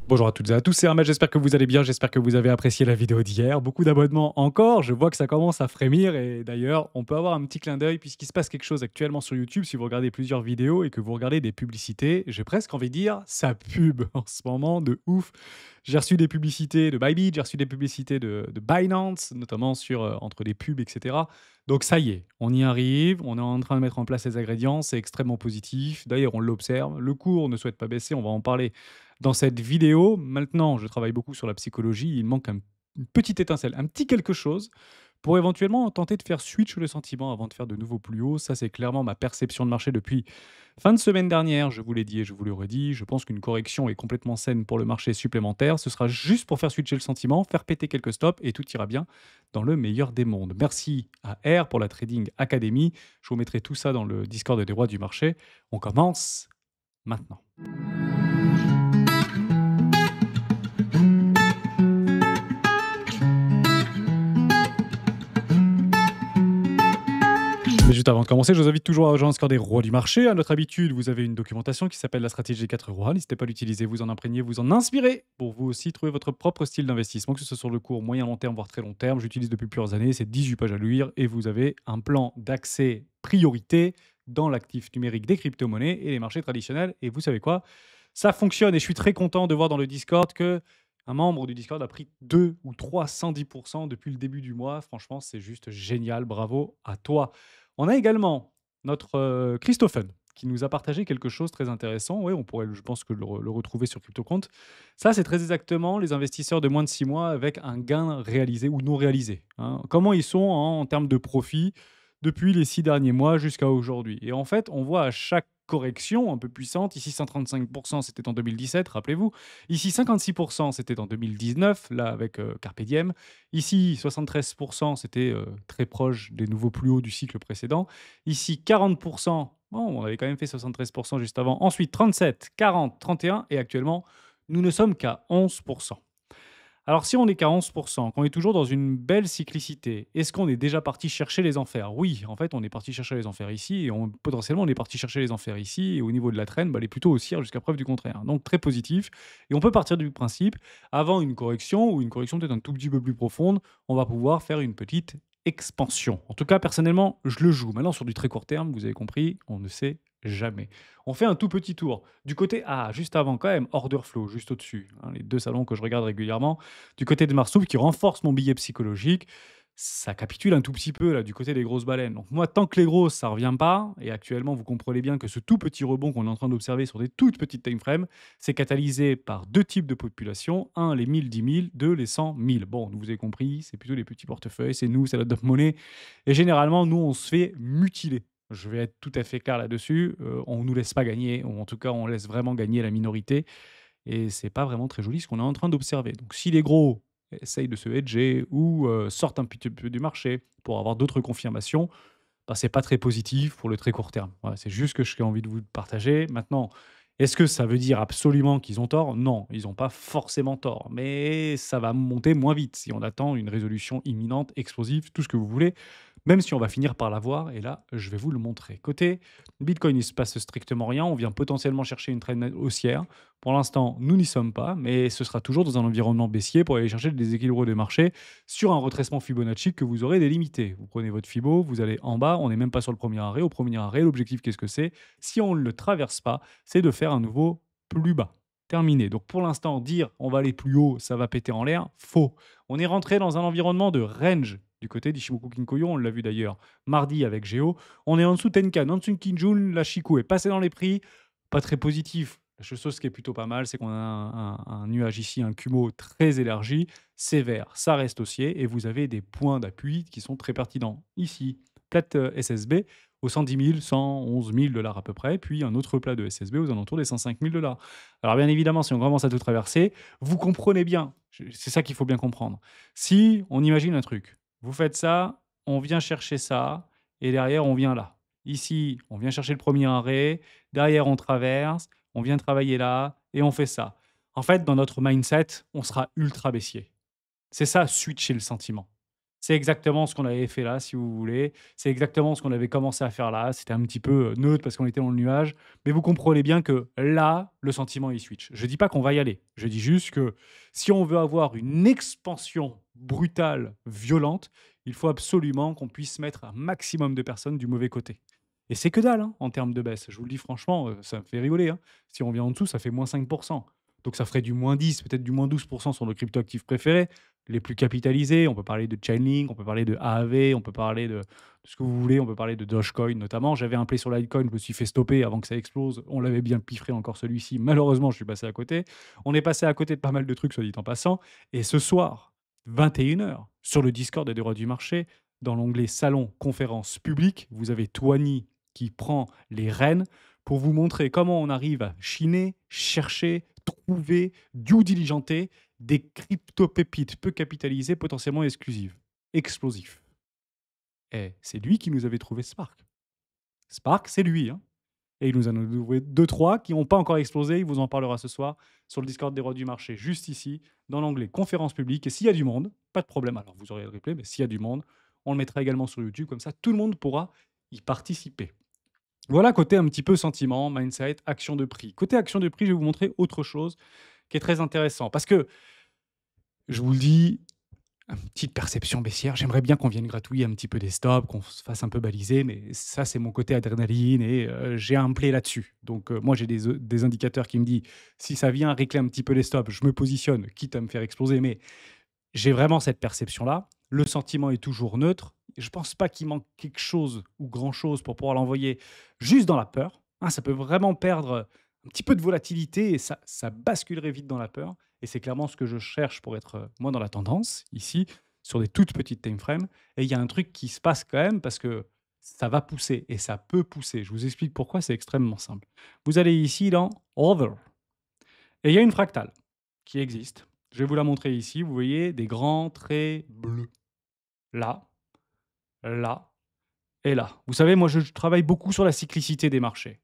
Bonjour à toutes et à tous, c'est Ahmed, j'espère que vous allez bien, j'espère que vous avez apprécié la vidéo d'hier. Beaucoup d'abonnements encore, je vois que ça commence à frémir et d'ailleurs, on peut avoir un petit clin d'œil puisqu'il se passe quelque chose actuellement sur YouTube. Si vous regardez plusieurs vidéos et que vous regardez des publicités, j'ai presque envie de dire, ça pub en ce moment de ouf. J'ai reçu des publicités de Bybit, j'ai reçu des publicités de Binance, notamment sur entre des pubs, etc. Donc ça y est, on y arrive, on est en train de mettre en place les ingrédients, c'est extrêmement positif. D'ailleurs, on l'observe, le cours ne souhaite pas baisser, on va en parler dans cette vidéo. Maintenant, je travaille beaucoup sur la psychologie. Il manque une petite étincelle, un petit quelque chose pour éventuellement tenter de faire switch le sentiment avant de faire de nouveaux plus hauts. Ça, c'est clairement ma perception de marché depuis fin de semaine dernière. Je vous l'ai dit et je vous le redis. Je pense qu'une correction est complètement saine pour le marché supplémentaire. Ce sera juste pour faire switcher le sentiment, faire péter quelques stops et tout ira bien dans le meilleur des mondes. Merci à R pour la Trading Academy. Je vous mettrai tout ça dans le Discord des rois du marché. On commence maintenant. Mais juste avant de commencer, je vous invite toujours à rejoindre le Score des rois du marché. À notre habitude, vous avez une documentation qui s'appelle la stratégie des 4 rois. N'hésitez pas à l'utiliser, vous en imprégner, vous en inspirer pour vous aussi trouver votre propre style d'investissement, que ce soit sur le court, moyen, long terme, voire très long terme. J'utilise depuis plusieurs années, c'est 18 pages à lire et vous avez un plan d'accès priorité dans l'actif numérique des crypto-monnaies et les marchés traditionnels. Et vous savez quoi? Ça fonctionne et je suis très content de voir dans le Discord que un membre du Discord a pris 2 ou 310% depuis le début du mois. Franchement, c'est juste génial. Bravo à toi. On a également notre Christophen qui nous a partagé quelque chose de très intéressant. Oui, on pourrait, je pense, que le retrouver sur CryptoCompte. Ça, c'est très exactement les investisseurs de moins de 6 mois avec un gain réalisé ou non réalisé, hein. Comment ils sont en termes de profit depuis les 6 derniers mois jusqu'à aujourd'hui. Et en fait, on voit à chaque correction un peu puissante, ici 135%, c'était en 2017, rappelez-vous. Ici 56%, c'était en 2019, là avec Carpe Diem. Ici 73%, c'était très proche des nouveaux plus hauts du cycle précédent. Ici 40%, bon, on avait quand même fait 73% juste avant. Ensuite 37, 40, 31 et actuellement, nous ne sommes qu'à 11%. Alors, si on est qu'à 11%, qu'on est toujours dans une belle cyclicité, est-ce qu'on est déjà parti chercher les enfers? Oui, en fait, on est parti chercher les enfers ici et potentiellement, on est parti chercher les enfers ici. Et au niveau de la traîne, bah, elle est plutôt haussière jusqu'à preuve du contraire. Donc, très positif. Et on peut partir du principe, avant une correction ou une correction peut-être un tout petit peu plus profonde, on va pouvoir faire une petite expansion. En tout cas, personnellement, je le joue. Maintenant, sur du très court terme, vous avez compris, on ne sait jamais. On fait un tout petit tour. Du côté A, juste avant quand même, Order Flow, juste au-dessus, hein, les deux salons que je regarde régulièrement. Du côté de Marsouf, qui renforce mon billet psychologique, ça capitule un tout petit peu là du côté des grosses baleines. Donc moi, tant que les grosses, ça revient pas, et actuellement, vous comprenez bien que ce tout petit rebond qu'on est en train d'observer sur des toutes petites time frames, c'est catalysé par deux types de populations. Un, les 1000, 10 000, deux, les 100 000. Bon, vous avez compris, c'est plutôt les petits portefeuilles, c'est nous, c'est la top monnaie. Et généralement, nous, on se fait mutiler. Je vais être tout à fait clair là-dessus. On ne nous laisse pas gagner, ou en tout cas, on laisse vraiment gagner la minorité. Et c'est pas vraiment très joli ce qu'on est en train d'observer. Donc si les gros essayent de se hedger ou sortent un petit peu du marché pour avoir d'autres confirmations, bah, c'est pas très positif pour le très court terme. Voilà, c'est juste que j'ai envie de vous partager. Maintenant, est-ce que ça veut dire absolument qu'ils ont tort? Non, ils n'ont pas forcément tort. Mais ça va monter moins vite si on attend une résolution imminente, explosive, tout ce que vous voulez, même si on va finir par l'avoir. Et là, je vais vous le montrer. Côté Bitcoin, il ne se passe strictement rien. On vient potentiellement chercher une trend haussière. Pour l'instant, nous n'y sommes pas, mais ce sera toujours dans un environnement baissier pour aller chercher des déséquilibres de marché sur un retracement Fibonacci que vous aurez délimité. Vous prenez votre Fibo, vous allez en bas, on n'est même pas sur le premier arrêt. Au premier arrêt, l'objectif, qu'est-ce que c'est? Si on ne le traverse pas, c'est de faire un nouveau plus bas. Terminé. Donc pour l'instant, dire on va aller plus haut, ça va péter en l'air, faux. On est rentré dans un environnement de range du côté d'Ishimoku Kinkoyo, on l'a vu d'ailleurs mardi avec Géo. On est en dessous Tenkan, en dessous Kinjun, la Chikou est passée dans les prix, pas très positif. La chose qui est plutôt pas mal, c'est qu'on a un nuage ici, un Kumo très élargi, sévère, ça reste haussier, et vous avez des points d'appui qui sont très pertinents. Ici, plate SSB aux 110 000, 111 000 dollars à peu près, puis un autre plat de SSB aux alentours des 105 000 dollars. Alors bien évidemment, si on commence à tout traverser, vous comprenez bien, c'est ça qu'il faut bien comprendre. Si on imagine un truc, vous faites ça, on vient chercher ça, et derrière on vient là. Ici, on vient chercher le premier arrêt, derrière on traverse, on vient travailler là et on fait ça. En fait, dans notre mindset, on sera ultra baissier. C'est ça, switcher le sentiment. C'est exactement ce qu'on avait fait là, si vous voulez. C'est exactement ce qu'on avait commencé à faire là. C'était un petit peu, neutre parce qu'on était dans le nuage. Mais vous comprenez bien que là, le sentiment, il switch. Je dis pas qu'on va y aller. Je dis juste que si on veut avoir une expansion brutale, violente, il faut absolument qu'on puisse mettre un maximum de personnes du mauvais côté. Et c'est que dalle, hein, en termes de baisse. Je vous le dis franchement, ça me fait rigoler, hein. Si on vient en dessous, ça fait -5%. Donc ça ferait du -10, peut-être du -12% sur nos cryptoactifs préférés les plus capitalisés. On peut parler de Chainlink, on peut parler de AAV, on peut parler de ce que vous voulez, on peut parler de Dogecoin notamment. J'avais un play sur Litecoin, je me suis fait stopper avant que ça explose. On l'avait bien piffré encore celui-ci. Malheureusement, je suis passé à côté. On est passé à côté de pas mal de trucs, soit dit en passant. Et ce soir, 21 h, sur le Discord des droits du marché, dans l'onglet Salon Conférences publiques, vous avez Toigny qui prend les rênes pour vous montrer comment on arrive à chiner, chercher, trouver, due diligenter des crypto-pépites peu capitalisées, potentiellement exclusives. Explosifs. Et c'est lui qui nous avait trouvé Spark. Spark, c'est lui, hein. Et il nous en a trouvé 2-3 qui n'ont pas encore explosé. Il vous en parlera ce soir sur le Discord des rois du marché, juste ici, dans l'onglet conférence publique. Et s'il y a du monde, pas de problème. Alors, vous aurez le replay, mais s'il y a du monde, on le mettra également sur YouTube. Comme ça, tout le monde pourra y participer. Voilà, côté un petit peu sentiment, mindset, action de prix. Côté action de prix, je vais vous montrer autre chose qui est très intéressant. Parce que, je vous le dis, une petite perception baissière. J'aimerais bien qu'on vienne gratouiller un petit peu des stops, qu'on se fasse un peu baliser, mais ça, c'est mon côté adrénaline et j'ai un play là-dessus. Donc, moi, j'ai des indicateurs qui me disent si ça vient régler un petit peu les stops, je me positionne, quitte à me faire exploser. Mais j'ai vraiment cette perception-là. Le sentiment est toujours neutre. Je pense pas qu'il manque quelque chose ou grand-chose pour pouvoir l'envoyer juste dans la peur. Hein, ça peut vraiment perdre un petit peu de volatilité et ça basculerait vite dans la peur. Et c'est clairement ce que je cherche pour être, moi, dans la tendance, ici, sur des toutes petites time frames. Et il y a un truc qui se passe quand même parce que ça va pousser et ça peut pousser. Je vous explique pourquoi, c'est extrêmement simple. Vous allez ici dans Over et il y a une fractale qui existe. Je vais vous la montrer ici. Vous voyez des grands traits bleus. Là, là et là. Vous savez, moi, je travaille beaucoup sur la cyclicité des marchés.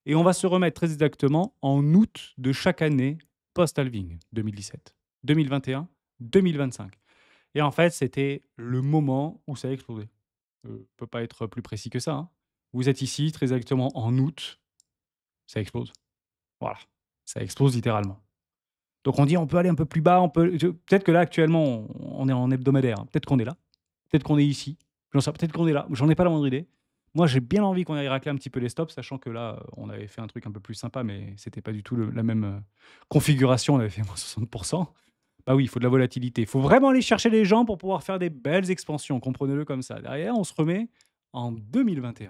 Et on va se remettre très exactement en août de chaque année post-halving, 2017, 2021, 2025. Et en fait, c'était le moment où ça a explosé. Peut pas être plus précis que ça, hein. Vous êtes ici, très exactement en août, ça explose. Voilà, ça explose littéralement. Donc on dit: «On peut aller un peu plus bas, on peut» peut-être que là, actuellement, on est en hebdomadaire, hein. Peut-être qu'on est là, peut-être qu'on est ici, j'en sais peut-être qu'on est là, j'en ai pas la moindre idée. Moi, j'ai bien envie qu'on aille racler un petit peu les stops, sachant que là, on avait fait un truc un peu plus sympa, mais c'était pas du tout la même, configuration, on avait fait -60%. Bah oui, il faut de la volatilité. Il faut vraiment aller chercher les gens pour pouvoir faire des belles expansions, comprenez-le comme ça. Derrière, on se remet en 2021.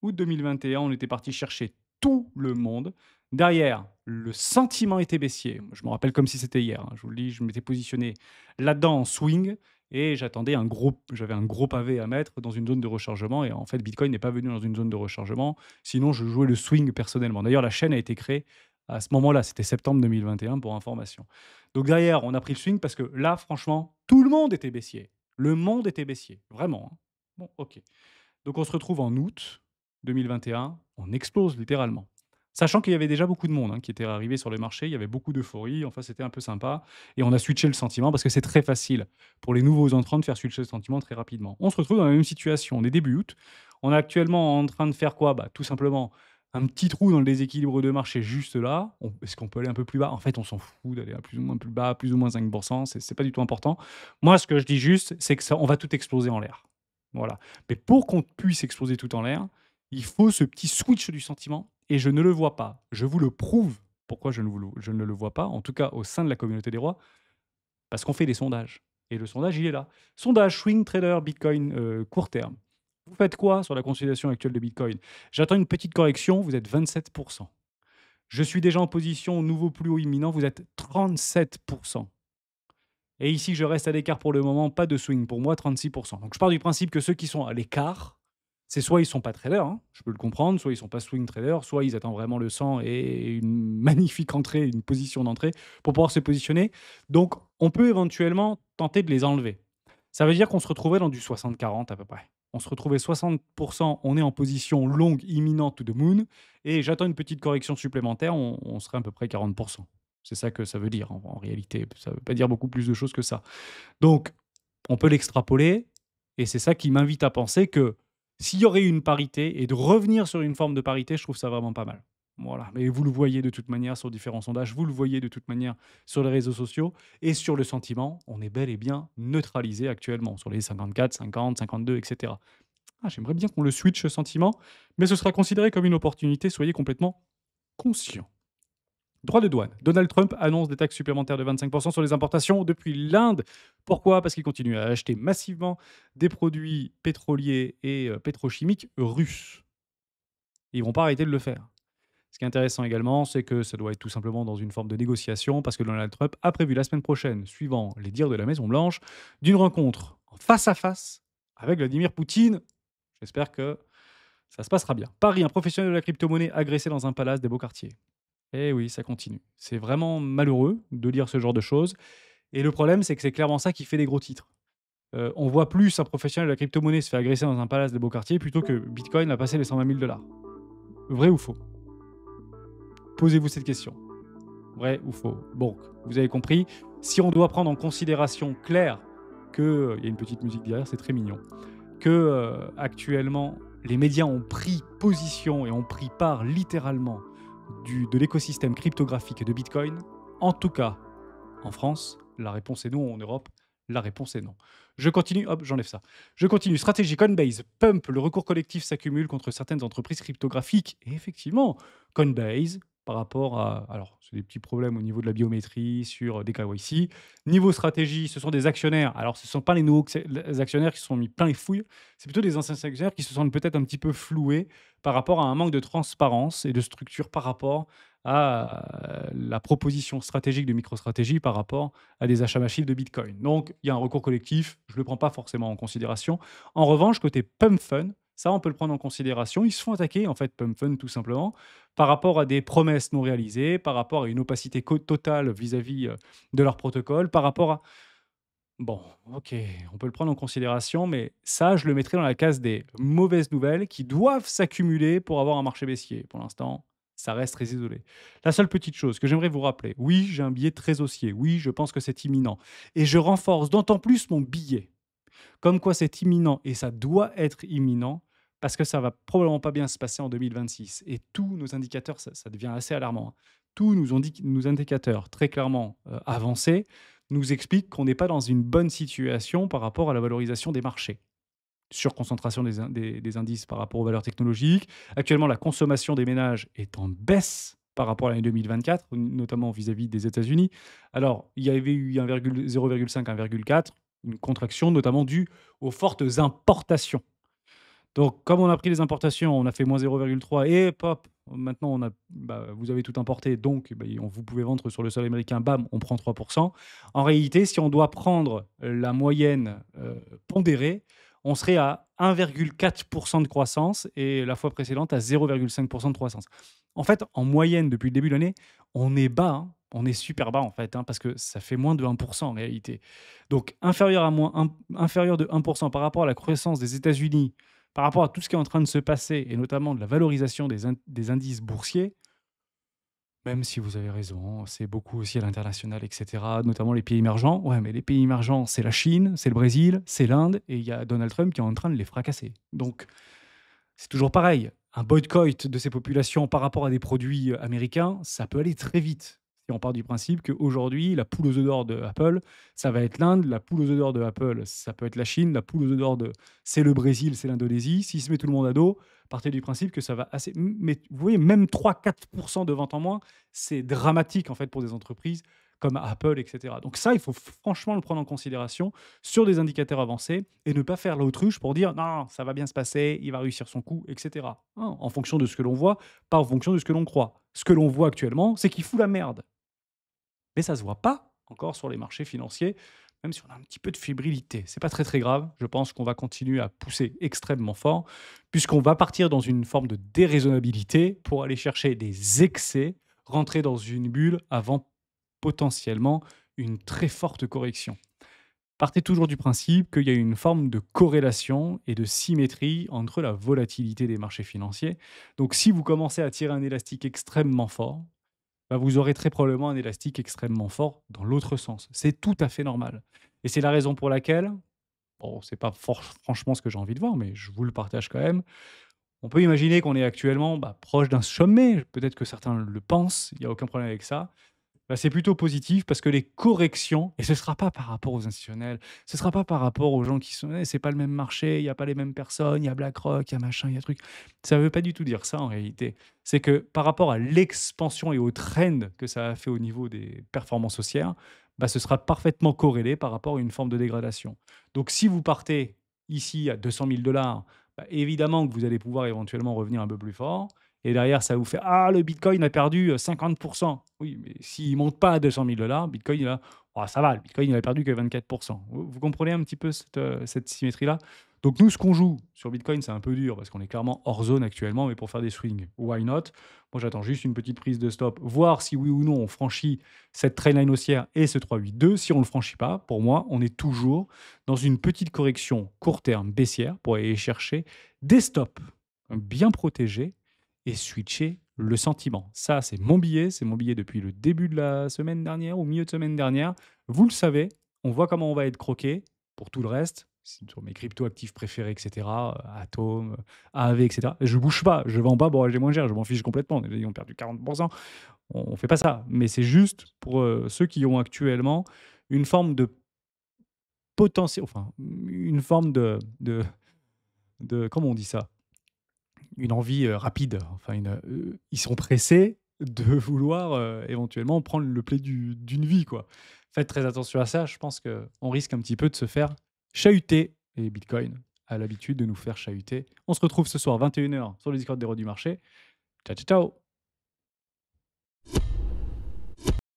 Août 2021, on était parti chercher tout le monde. Derrière, le sentiment était baissier. Je me rappelle comme si c'était hier, hein. Je vous le dis, je m'étais positionné là-dedans en swing et j'avais un gros pavé à mettre dans une zone de rechargement. Et en fait, Bitcoin n'est pas venu dans une zone de rechargement. Sinon, je jouais le swing personnellement. D'ailleurs, la chaîne a été créée à ce moment-là. C'était septembre 2021 pour information. Donc derrière, on a pris le swing parce que là, franchement, tout le monde était baissier. Le monde était baissier. Vraiment, hein. Bon, ok. Donc on se retrouve en août 2021, on explose littéralement. Sachant qu'il y avait déjà beaucoup de monde, hein, qui était arrivé sur le marché, il y avait beaucoup d'euphorie, enfin c'était un peu sympa. Et on a switché le sentiment parce que c'est très facile pour les nouveaux entrants de faire switcher le sentiment très rapidement. On se retrouve dans la même situation, on est début août, on est actuellement en train de faire quoi? Bah, tout simplement un petit trou dans le déséquilibre de marché juste là. Est-ce qu'on peut aller un peu plus bas? En fait, on s'en fout d'aller à plus ou moins plus bas, plus ou moins 5%, c'est pas du tout important. Moi, ce que je dis juste, c'est que ça, on va tout exploser en l'air. Voilà. Mais pour qu'on puisse exploser tout en l'air, il faut ce petit switch du sentiment et je ne le vois pas. Je vous le prouve pourquoi je ne le vois pas, en tout cas au sein de la communauté des rois, parce qu'on fait des sondages. Et le sondage, il est là. Sondage swing trader Bitcoin court terme. Vous faites quoi sur la consolidation actuelle de Bitcoin? J'attends une petite correction, vous êtes 27%. Je suis déjà en position nouveau plus haut imminent, vous êtes 37%. Et ici, je reste à l'écart pour le moment, pas de swing pour moi, 36%. Donc je pars du principe que ceux qui sont à l'écart, c'est soit ils sont pas traders, hein, je peux le comprendre, soit ils sont pas swing traders, soit ils attendent vraiment le 100 et une magnifique entrée, une position d'entrée pour pouvoir se positionner. Donc on peut éventuellement tenter de les enlever. Ça veut dire qu'on se retrouvait dans du 60-40 à peu près. On se retrouvait 60%, on est en position longue imminente to the moon, et j'attends une petite correction supplémentaire, on serait à peu près 40%. C'est ça que ça veut dire en réalité. Ça ne veut pas dire beaucoup plus de choses que ça. Donc, on peut l'extrapoler. Et c'est ça qui m'invite à penser que s'il y aurait une parité et de revenir sur une forme de parité, je trouve ça vraiment pas mal. Voilà, mais vous le voyez de toute manière sur différents sondages, vous le voyez de toute manière sur les réseaux sociaux et sur le sentiment, on est bel et bien neutralisé actuellement sur les 54, 50, 52, et cetera. Ah, j'aimerais bien qu'on le switch ce sentiment, mais ce sera considéré comme une opportunité, soyez complètement conscients. Droit de douane. Donald Trump annonce des taxes supplémentaires de 25% sur les importations depuis l'Inde. Pourquoi? Parce qu'il continue à acheter massivement des produits pétroliers et pétrochimiques russes. Ils vont pas arrêter de le faire. Ce qui est intéressant également, c'est que ça doit être tout simplement dans une forme de négociation, parce que Donald Trump a prévu la semaine prochaine, suivant les dires de la Maison-Blanche, d'une rencontre en face à face avec Vladimir Poutine. J'espère que ça se passera bien. Paris, un professionnel de la crypto-monnaie agressé dans un palace des Beaux-Quartiers. Eh oui, ça continue. C'est vraiment malheureux de lire ce genre de choses. Et le problème, c'est que c'est clairement ça qui fait des gros titres. On voit plus un professionnel de la crypto-monnaie se faire agresser dans un palace des Beaux-Quartiers plutôt que Bitcoin a passé les 120 000 $. Vrai ou faux? Posez-vous cette question. Vrai ou faux? Bon, vous avez compris. Si on doit prendre en considération clair que, il y a une petite musique derrière, c'est très mignon, que actuellement les médias ont pris position et ont pris part littéralement de l'écosystème cryptographique de Bitcoin, en tout cas en France, la réponse est non. En Europe, la réponse est non. Je continue, hop, j'enlève ça. Je continue. Stratégie Coinbase, pump, le recours collectif s'accumule contre certaines entreprises cryptographiques. Et effectivement, Coinbase, par rapport à... Alors, c'est des petits problèmes au niveau de la biométrie, sur des KYC. Niveau stratégie, ce sont des actionnaires. Alors, ce ne sont pas les nouveaux actionnaires qui se sont mis plein les fouilles. C'est plutôt des anciens actionnaires qui se sentent peut-être un petit peu floués par rapport à un manque de transparence et de structure par rapport à la proposition stratégique de MicroStrategy par rapport à des achats massifs de Bitcoin. Donc, il y a un recours collectif, je ne le prends pas forcément en considération. En revanche, côté Pump Fund, ça, on peut le prendre en considération. Ils se font attaquer, en fait, Pump Fund, tout simplement, par rapport à des promesses non réalisées, par rapport à une opacité totale vis-à-vis de leur protocole, par rapport à... Bon, ok, on peut le prendre en considération, mais ça, je le mettrai dans la case des mauvaises nouvelles qui doivent s'accumuler pour avoir un marché baissier. Pour l'instant, ça reste très isolé. La seule petite chose que j'aimerais vous rappeler, oui, j'ai un billet très haussier, oui, je pense que c'est imminent, et je renforce d'autant plus mon billet, comme quoi c'est imminent, et ça doit être imminent, parce que ça va probablement pas bien se passer en 2026. Et tous nos indicateurs, ça devient assez alarmant, hein. Tous nos indicateurs très clairement avancés nous expliquent qu'on n'est pas dans une bonne situation par rapport à la valorisation des marchés. Surconcentration des indices par rapport aux valeurs technologiques. Actuellement, la consommation des ménages est en baisse par rapport à l'année 2024, notamment vis-à-vis des États-Unis. Alors, il y avait eu 0,5, 1,4, une contraction notamment due aux fortes importations. Donc, comme on a pris les importations, on a fait moins 0,3 et pop, maintenant vous avez tout importé, donc vous pouvez vendre sur le sol américain, bam, on prend 3%. En réalité, si on doit prendre la moyenne pondérée, on serait à 1,4% de croissance et la fois précédente à 0,5% de croissance. En fait, en moyenne, depuis le début de l'année, on est bas, hein. On est super bas en fait, hein, parce que ça fait moins de 1% en réalité. Donc inférieur de 1% par rapport à la croissance des États-Unis, par rapport à tout ce qui est en train de se passer et notamment de la valorisation des indices boursiers, même si vous avez raison, c'est beaucoup aussi à l'international, et cetera, notamment les pays émergents. Ouais, mais les pays émergents, c'est la Chine, c'est le Brésil, c'est l'Inde et il y a Donald Trump qui est en train de les fracasser. Donc, c'est toujours pareil. Un boycott de ces populations par rapport à des produits américains, ça peut aller très vite. Si on part du principe qu'aujourd'hui, la poule aux œufs d'or de Apple, ça va être l'Inde, la poule aux œufs d'or de Apple, ça peut être la Chine, la poule aux œufs d'or de... C'est le Brésil, c'est l'Indonésie. S'il se met tout le monde à dos, partez du principe que ça va assez... Mais vous voyez, même 3-4% de ventes en moins, c'est dramatique en fait pour des entreprises comme Apple, etc. Donc ça, il faut franchement le prendre en considération sur des indicateurs avancés et ne pas faire l'autruche pour dire non, ça va bien se passer, il va réussir son coup, etc. Hein, en fonction de ce que l'on voit, pas en fonction de ce que l'on croit. Ce que l'on voit actuellement, c'est qu'il fout la merde. Mais ça ne se voit pas encore sur les marchés financiers, même si on a un petit peu de fébrilité. C'est pas très très grave. Je pense qu'on va continuer à pousser extrêmement fort, puisqu'on va partir dans une forme de déraisonnabilité pour aller chercher des excès, rentrer dans une bulle avant potentiellement une très forte correction. Partez toujours du principe qu'il y a une forme de corrélation et de symétrie entre la volatilité des marchés financiers. Donc si vous commencez à tirer un élastique extrêmement fort, vous aurez très probablement un élastique extrêmement fort dans l'autre sens. C'est tout à fait normal. Et c'est la raison pour laquelle Bon, c'est pas franchement ce que j'ai envie de voir, mais je vous le partage quand même. On peut imaginer qu'on est actuellement, bah, proche d'un sommet, peut-être que certains le pensent, il y a aucun problème avec ça. Bah, c'est plutôt positif parce que les corrections et ce ne sera pas par rapport aux institutionnels, ce ne sera pas par rapport aux gens qui sont: «Eh, c'est pas le même marché, il y a pas les mêmes personnes, il y a BlackRock, il y a machin, il y a truc». Ça ne veut pas du tout dire ça en réalité. C'est que par rapport à l'expansion et au trend que ça a fait au niveau des performances haussières, bah, ce sera parfaitement corrélé par rapport à une forme de dégradation. Donc si vous partez ici à 200 000 bah, évidemment que vous allez pouvoir éventuellement revenir un peu plus fort et derrière, ça vous fait: «Ah, le bitcoin a perdu, 50». Oui, mais s'il monte pas à 200 000 bitcoin, il a oh, ça va, le bitcoin, il a perdu que 24. Vous comprenez un petit peu cette symétrie-là? Donc nous, ce qu'on joue sur bitcoin, c'est un peu dur parce qu'on est clairement hors zone actuellement, mais pour faire des swings, why not? Moi, j'attends juste une petite prise de stop, voir si oui ou non on franchit cette trendline haussière et ce 382. Si on ne le franchit pas, pour moi, on est toujours dans une petite correction court terme baissière pour aller chercher des stops bien protégés et switcher le sentiment. Ça, c'est mon billet depuis le début de la semaine dernière, au milieu de semaine dernière. Vous le savez, on voit comment on va être croqué pour tout le reste, sur mes crypto-actifs préférés, etc. Atom, AAV, etc. Je bouge pas, je vends pas pour acheter moins cher, je m'en fiche complètement. Ils ont perdu 40%. On fait pas ça. Mais c'est juste pour ceux qui ont actuellement une forme de potentiel, enfin, une forme de comment on dit ça? Une envie, rapide, enfin ils sont pressés de vouloir, éventuellement prendre le pli d'une vie, quoi. Faites très attention à ça, je pense qu'on risque un petit peu de se faire chahuter et bitcoin a l'habitude de nous faire chahuter. On se retrouve ce soir 21 h sur le Discord des Rois du marché. Ciao, ciao, ciao.